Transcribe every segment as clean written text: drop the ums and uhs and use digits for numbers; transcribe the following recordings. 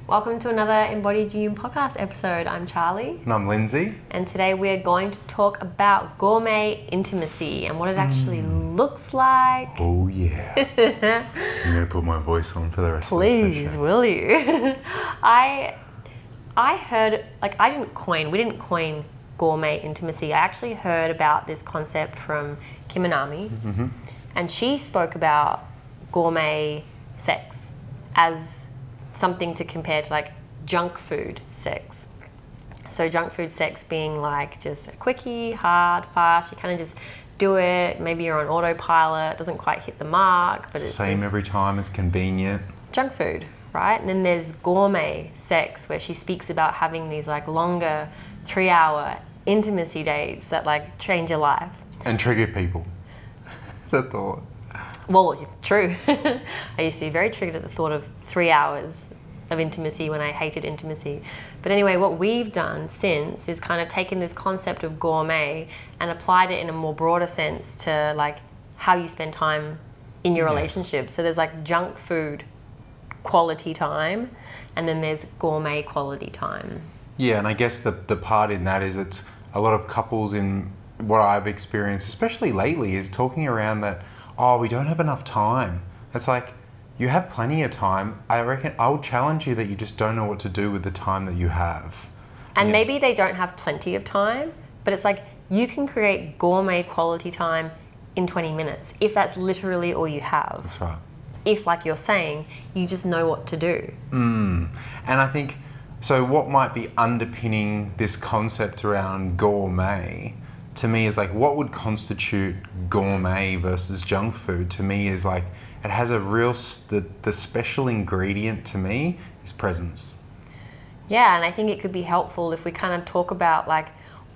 Welcome to another Embodied Union podcast episode. I'm Charlie. And I'm Lindsay. And today we're going to talk about gourmet intimacy and what it actually looks like. Oh yeah. I'm going to put my voice on for the rest of the Please, session. will you? I heard, we didn't coin gourmet intimacy. I actually heard about this concept from Kim Anami. Mm-hmm. And she spoke about gourmet sex as something to compare to like junk food sex. So junk food sex being like just a quickie, hard, fast, you kind of just do it. Maybe you're on autopilot, doesn't quite hit the mark, but it's same every time, it's convenient. Junk food, right? And then there's gourmet sex where she speaks about having these like longer 3-hour intimacy dates that like change your life. And trigger people. The thought. Well, true. I used to be very triggered at the thought of 3 hours of intimacy when I hated intimacy. But anyway, what we've done since is kind of taken this concept of gourmet and applied it in a more broader sense to like how you spend time in your relationship. So there's like junk food quality time and then there's gourmet quality time. Yeah, and I guess the part in that is it's a lot of couples in what I've experienced, especially lately, is talking around that, oh, we don't have enough time. It's like, you have plenty of time. I reckon I would challenge you that you just don't know what to do with the time that you have. And maybe they don't have plenty of time, but it's like you can create gourmet quality time in 20 minutes if that's literally all you have. That's right. If, like you're saying, you just know what to do. And I think, so what might be underpinning this concept around gourmet to me is like, what would constitute gourmet versus junk food to me is like, it has a real, the special ingredient to me is presence. Yeah, and I think it could be helpful if we kind of talk about like,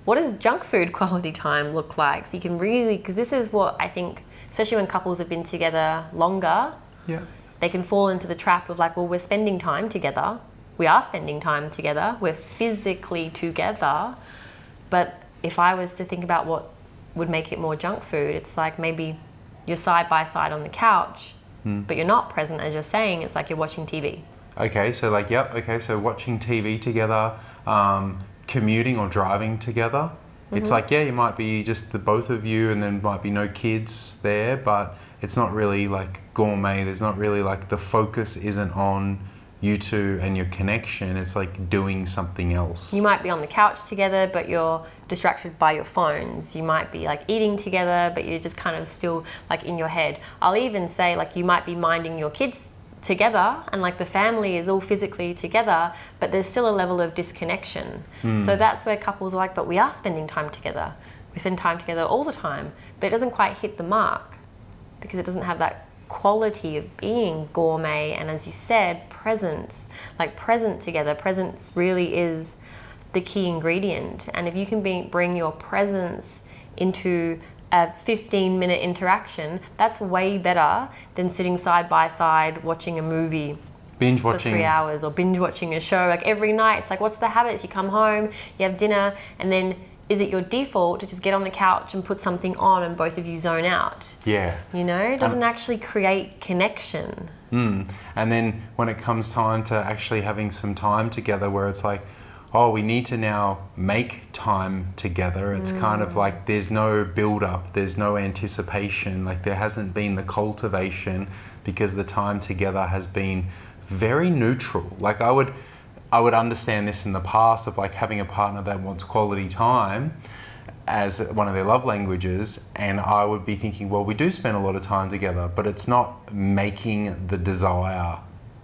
what does junk food quality time look like? So you can really, because this is what I think, especially when couples have been together longer, they can fall into the trap of like, well, we're spending time together. We are spending time together. We're physically together. But if I was to think about what would make it more junk food, it's like maybe you're side by side on the couch, but you're not present, as you're saying. It's like you're watching TV. Okay, so like, so watching TV together, commuting or driving together. It's like, you might be just the both of you and then might be no kids there, but it's not really like gourmet. There's not really like, the focus isn't on you two and your connection. It's like doing something else. You might be on the couch together, but you're distracted by your phones. You might be like eating together, but you're just kind of still like in your head. I'll even say like you might be minding your kids together and like the family is all physically together, but there's still a level of disconnection. So that's where couples are like, but we are spending time together. We spend time together all the time, but it doesn't quite hit the mark because it doesn't have that quality of being gourmet. And as you said, presence, like present together. Presence really is the key ingredient. And if you can bring your presence into a 15-minute interaction, that's way better than sitting side by side watching a movie binge for watching 3 hours or binge watching a show. Like every night, it's like, what's the habits? You come home, you have dinner, and then is it your default to just get on the couch and put something on and both of you zone out? Yeah. You know, it doesn't actually create connection. And then when it comes time to actually having some time together where it's like, oh, we need to now make time together. It's kind of like there's no build up, there's no anticipation, like there hasn't been the cultivation because the time together has been very neutral. Like I would understand this in the past of like having a partner that wants quality time as one of their love languages, and I would be thinking, well, we do spend a lot of time together, but it's not making the desire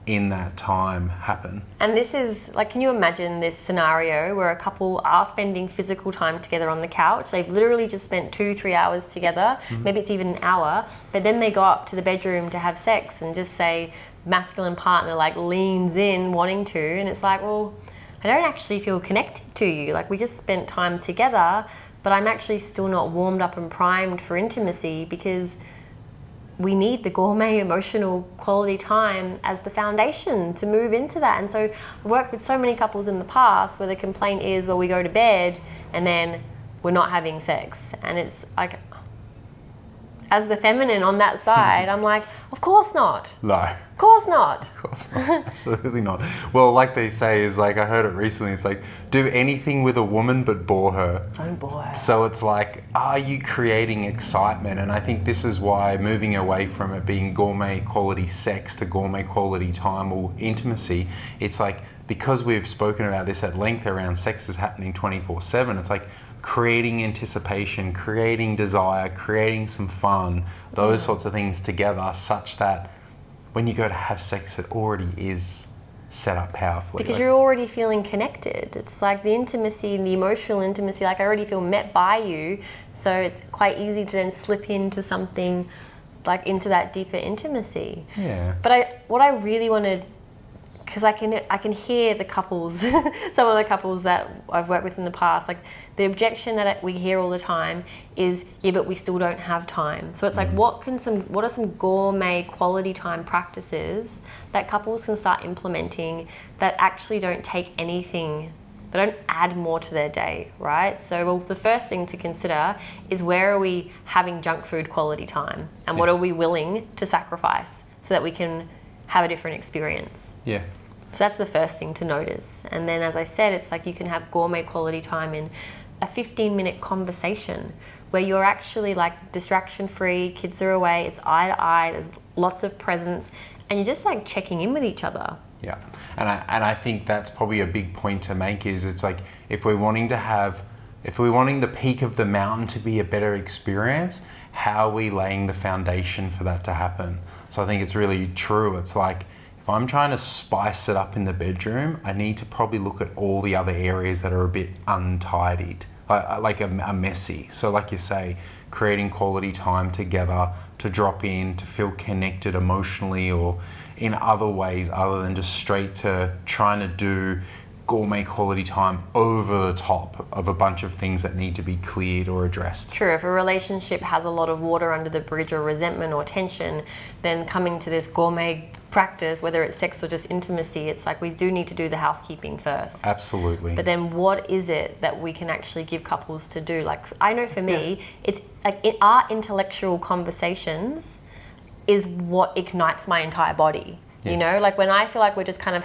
in that time happen. And this is like, can you imagine this scenario where a couple are spending physical time together on the couch? They've literally just spent 2-3 hours together, maybe it's even an hour, but then they go up to the bedroom to have sex and just say masculine partner like leans in wanting to, and it's like, well, I don't actually feel connected to you. Like we just spent time together, but I'm actually still not warmed up and primed for intimacy because we need the gourmet emotional quality time as the foundation to move into that. And so I've worked with so many couples in the past where the complaint is, well, we go to bed and then we're not having sex. And it's like, as the feminine on that side, I'm like, of course not. No. Of course not. Of course not. Absolutely not. Well, like they say, is like, I heard it recently, it's like, do anything with a woman but bore her. Don't bore her. So it's like, are you creating excitement? And I think this is why moving away from it being gourmet quality sex to gourmet quality time or intimacy, it's like, because we've spoken about this at length around sex is happening 24/7, it's like creating anticipation, creating desire, creating some fun, those sorts of things together, such that when you go to have sex, it already is set up powerfully. Because you're already feeling connected. It's like the intimacy and the emotional intimacy, like I already feel met by you, so it's quite easy to then slip into something, like into that deeper intimacy. Yeah. But what I really wanted, because I can hear the couples, some of the couples that I've worked with in the past, like the objection that we hear all the time is, yeah, but we still don't have time. So it's like, what are some gourmet quality time practices that couples can start implementing that actually don't take anything, they don't add more to their day, right? So well, the first thing to consider is, where are we having junk food quality time, and what are we willing to sacrifice so that we can have a different experience? Yeah. So that's the first thing to notice. And then, as I said, it's like you can have gourmet quality time in a 15-minute conversation where you're actually like distraction free, kids are away, it's eye to eye, there's lots of presence, and you're just like checking in with each other. Yeah. And I think that's probably a big point to make, is it's like, if we're wanting the peak of the mountain to be a better experience, how are we laying the foundation for that to happen? So I think it's really true. It's like, if I'm trying to spice it up in the bedroom, I need to probably look at all the other areas that are a bit untidied, like a messy. So like you say, creating quality time together to drop in, to feel connected emotionally or in other ways other than just straight to trying to do gourmet quality time over the top of a bunch of things that need to be cleared or addressed. True, if a relationship has a lot of water under the bridge or resentment or tension, then coming to this gourmet practice, whether it's sex or just intimacy, it's like we do need to do the housekeeping first. Absolutely. But then what is it that we can actually give couples to do? Like, I know for me, it's like our intellectual conversations is what ignites my entire body. Yes. You know, like when I feel like we're just kind of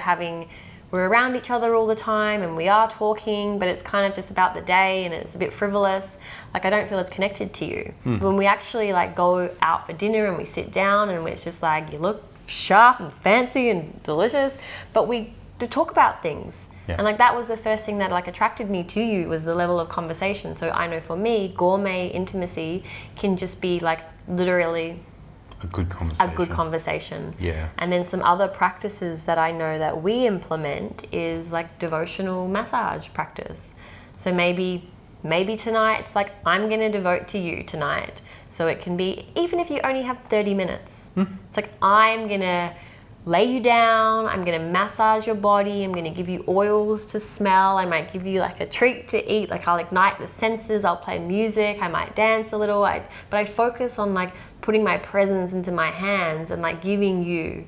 we're around each other all the time and we are talking, but it's kind of just about the day and it's a bit frivolous. Like, I don't feel it's connected to you. When we actually like go out for dinner and we sit down and it's just like, you look sharp and fancy and delicious, but we to talk about things. Yeah. And like that was the first thing that like attracted me to you, was the level of conversation. So I know for me, gourmet intimacy can just be like literally a good conversation. Yeah. And then some other practices that I know that we implement is like devotional massage practice. So maybe tonight it's like, I'm going to devote to you tonight. So it can be, even if you only have 30 minutes, it's like, I'm going to lay you down, I'm going to massage your body, I'm going to give you oils to smell, I might give you like a treat to eat, like I'll ignite the senses, I'll play music, I might dance a little, but I focus on like putting my presence into my hands and like giving you,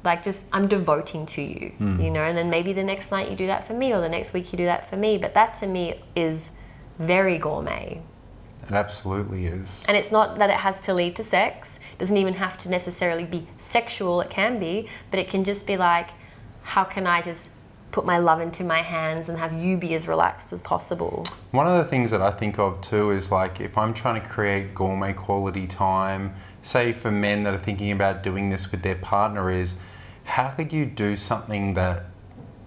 like just, I'm devoting to you, you know, and then maybe the next night you do that for me, or the next week you do that for me, but that to me is very gourmet. It absolutely is. And it's not that it has to lead to sex. It doesn't even have to necessarily be sexual. It can be, but it can just be like, how can I just put my love into my hands and have you be as relaxed as possible? One of the things that I think of too is like, if I'm trying to create gourmet quality time, say for men that are thinking about doing this with their partner, is how could you do something that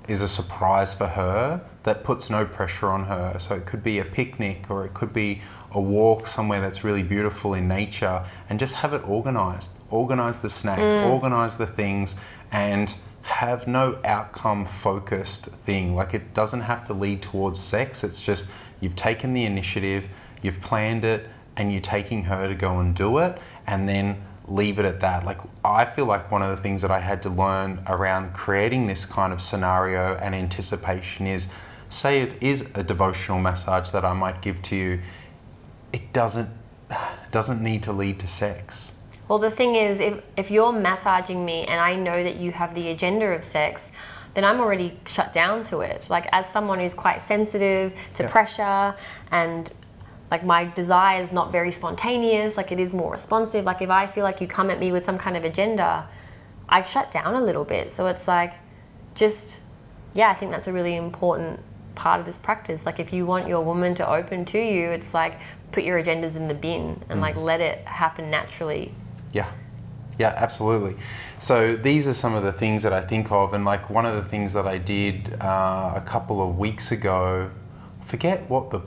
is a surprise for her that puts no pressure on her? So it could be a picnic, or it could be a walk somewhere that's really beautiful in nature, and just have it organized. Organize the snacks, organize the things, and have no outcome focused thing. Like, it doesn't have to lead towards sex. It's just, you've taken the initiative, you've planned it, and you're taking her to go and do it, and then leave it at that. Like, I feel like one of the things that I had to learn around creating this kind of scenario and anticipation is, say it is a devotional massage that I might give to you, it doesn't need to lead to sex. Well, the thing is, if you're massaging me and I know that you have the agenda of sex, then I'm already shut down to it. Like, as someone who's quite sensitive to pressure and Like my desire is not very spontaneous, like it is more responsive. Like if I feel like you come at me with some kind of agenda, I shut down a little bit. So it's like, I think that's a really important part of this practice. Like if you want your woman to open to you, it's like put your agendas in the bin and like let it happen naturally. Yeah, absolutely. So these are some of the things that I think of, and like one of the things that I did a couple of weeks ago, forget what the...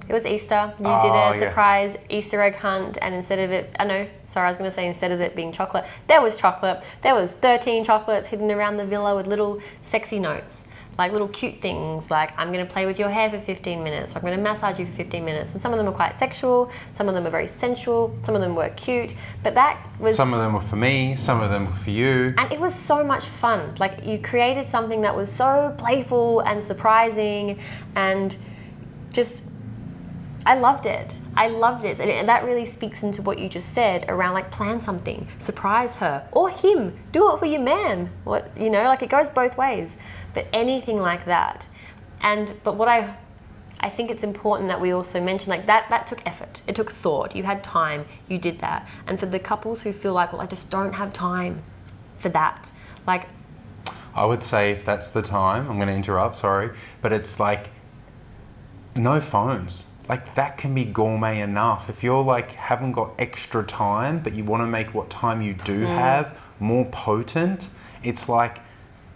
It was Easter. You did a surprise Easter egg hunt, and instead of it, instead of it being chocolate, there was chocolate. There was 13 chocolates hidden around the villa with little sexy notes, like little cute things, like I'm going to play with your hair for 15 minutes, or I'm going to massage you for 15 minutes. And some of them are quite sexual, some of them are very sensual, some of them were cute, but that was... Some of them were for me, some of them were for you. And it was so much fun. Like you created something that was so playful and surprising, and just... I loved it. And that really speaks into what you just said around like plan something, surprise her or him, do it for your man. Like it goes both ways, but anything like that. But what I think it's important that we also mention, like that took effort. It took thought. You had time, you did that. And for the couples who feel like, well, I just don't have time for that. Like, I would say if that's the time, I'm going to interrupt, sorry, but it's like no phones. Like that can be gourmet enough. If you're like haven't got extra time, but you want to make what time you do have more potent, it's like,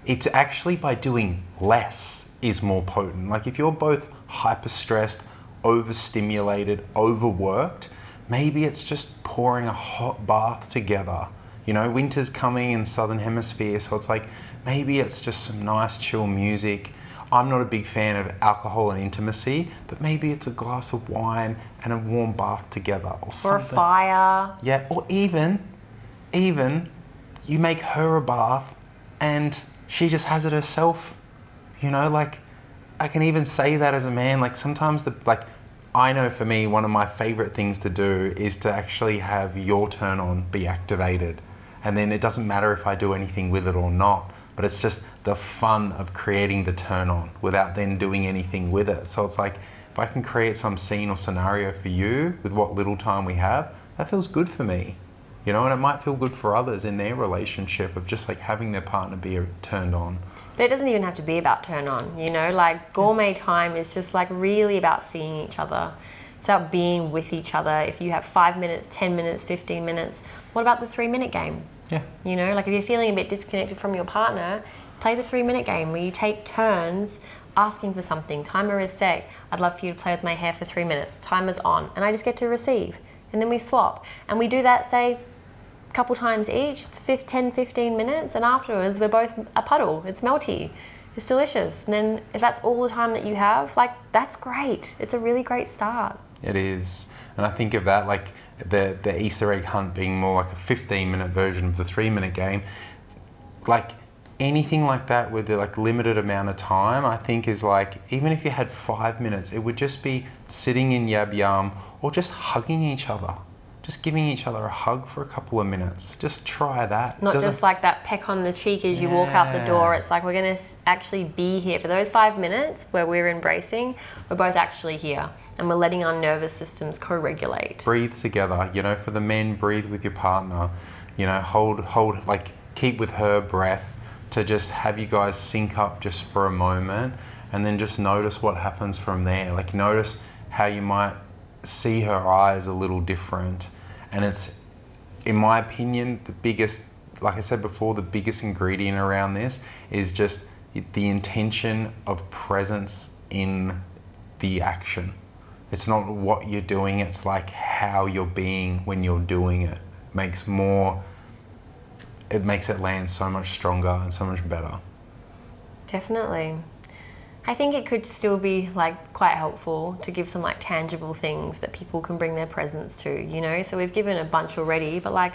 it's actually by doing less is more potent. Like if you're both hyper stressed, overstimulated, overworked, maybe it's just pouring a hot bath together. Winter's coming in Southern Hemisphere, so it's like, maybe it's just some nice chill music. I'm not a big fan of alcohol and intimacy, but maybe it's a glass of wine and a warm bath together or something. Or a fire. Yeah, or even you make her a bath and she just has it herself. Like I can even say that as a man, like sometimes I know for me, one of my favorite things to do is to actually have your turn on be activated. And then it doesn't matter if I do anything with it or not. But it's just the fun of creating the turn on without then doing anything with it. So it's like, if I can create some scene or scenario for you with what little time we have, that feels good for me. And it might feel good for others in their relationship of just like having their partner be turned on. But it doesn't even have to be about turn on, like gourmet time is just like really about seeing each other. It's about being with each other. If you have 5 minutes, 10 minutes, 15 minutes, what about the 3-minute game? Yeah. Like if you're feeling a bit disconnected from your partner, play the 3-minute game where you take turns asking for something. Timer is set. I'd love for you to play with my hair for 3 minutes. Timer's on. And I just get to receive. And then we swap. And we do that, say, a couple times each. It's 10, 15 minutes. And afterwards, we're both a puddle. It's melty. It's delicious. And then if that's all the time that you have, like, that's great. It's a really great start. It is. And I think of that, like, the Easter egg hunt being more like a 15-minute version of the 3-minute game. Like anything like that with the like limited amount of time, I think is like, even if you had 5 minutes, it would just be sitting in yab yum or just hugging each other. Just giving each other a hug for a couple of minutes. Just try that. Not just like that peck on the cheek as you walk out the door. It's like we're going to actually be here. For those 5 minutes where we're embracing, we're both actually here. And we're letting our nervous systems co-regulate. Breathe together. For the men, breathe with your partner. Hold, like keep with her breath to just have you guys sync up just for a moment. And then just notice what happens from there. Like notice how you might see her eyes a little different. And it's, in my opinion, the biggest, like I said before, the biggest ingredient around this is just the intention of presence in the action. It's not what you're doing, it's like how you're being when you're doing it. It makes it land so much stronger and so much better. Definitely. I think it could still be like quite helpful to give some like tangible things that people can bring their presents to, So we've given a bunch already, but like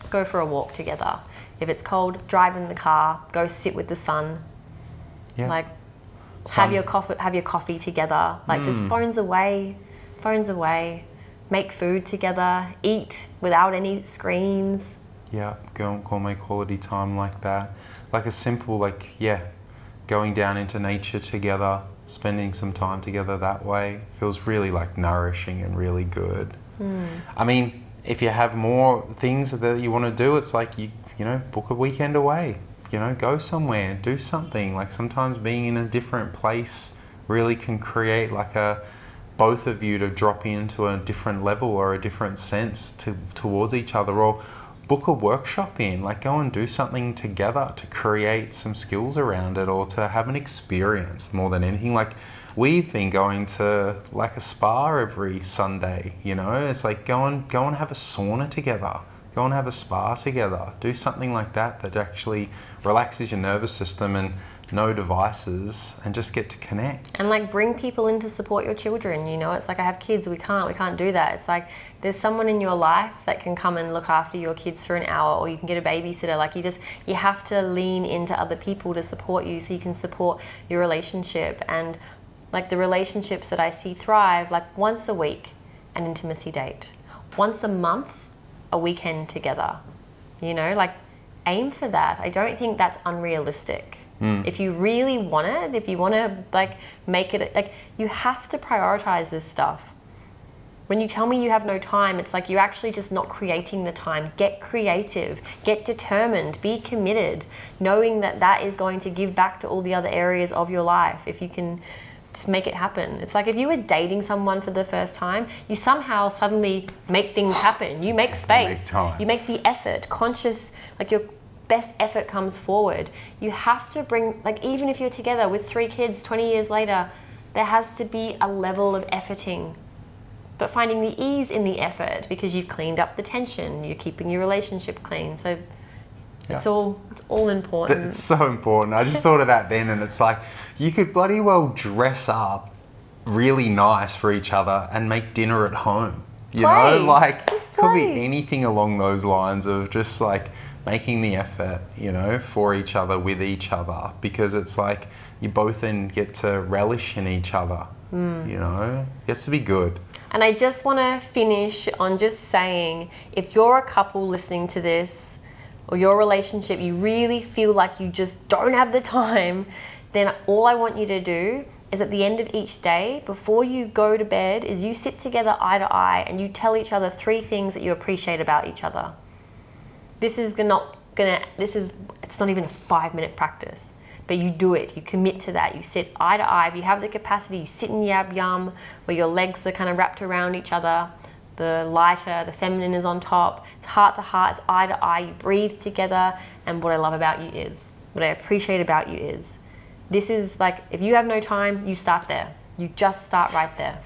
go for a walk together. If it's cold, drive in the car, go sit with the sun. Yeah. Like have your coffee together. Like just phones away. Make food together, eat without any screens. Yeah, gourmet quality time like that. Like a simple, go going down into nature together, spending some time together that way feels really like nourishing and really good. I mean, if you have more things that you want to do, it's like you know, book a weekend away, you know, go somewhere, do something. Like sometimes being in a different place really can create like both of you to drop into a different level or a different sense towards each other, or book a workshop in, like go and do something together to create some skills around it, or to have an experience more than anything. Like we've been going to like a spa every Sunday, you know, it's like go and have a sauna together, go and have a spa together, do something like that actually relaxes your nervous system, and no devices, and just get to connect. And like bring people in to support your children, you know. It's like I have kids, we can't do that. It's like there's someone in your life that can come and look after your kids for an hour, or you can get a babysitter. Like you have to lean into other people to support you, so you can support your relationship. And like the relationships that I see thrive, like once a week, an intimacy date, once a month, a weekend together, you know, like aim for that. I don't think that's unrealistic. If you really want it, if you want to like make it, like you have to prioritize this stuff. When you tell me you have no time, it's like you're actually just not creating the time. Get creative, get determined, be committed, knowing that that is going to give back to all the other areas of your life if you can just make it happen. It's like if you were dating someone for the first time, you somehow suddenly make things happen. You make space, you make the effort, conscious, like your best effort comes forward. You have to bring, like even if you're together with 3 kids 20 years later, there has to be a level of efforting, but finding the ease in the effort because you've cleaned up the tension, you're keeping your relationship clean. So it's all important. It's so important. I just thought of that then, and it's like you could bloody well dress up really nice for each other and make dinner at home. You know, like could be anything along those lines of just like making the effort, you know, for each other, with each other, because it's like you both then get to relish in each other, you know, it gets to be good. And I just want to finish on just saying, if you're a couple listening to this, or your relationship, you really feel like you just don't have the time, then all I want you to do is at the end of each day, before you go to bed, is you sit together eye to eye and you tell each other 3 things that you appreciate about each other. It's not even a 5-minute practice, but you do it, you commit to that, you sit eye to eye. If you have the capacity, you sit in yab yum, where your legs are kind of wrapped around each other, the lighter, the feminine is on top, it's heart to heart, it's eye to eye, you breathe together. And what I love about you is, what I appreciate about you is, this is like, if you have no time, you start there. You just start right there.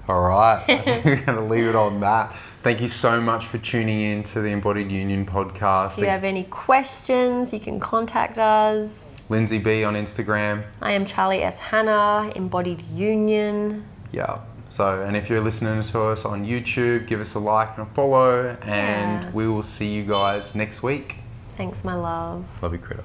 All right, I think we're going to leave it on that. Thank you so much for tuning in to the Embodied Union podcast. If you have any questions, you can contact us. Lindsay B on Instagram. I am Charlie S. Hannah, Embodied Union. Yeah. So, and if you're listening to us on YouTube, give us a like and a follow, and we will see you guys next week. Thanks, my love. Love you, Critter.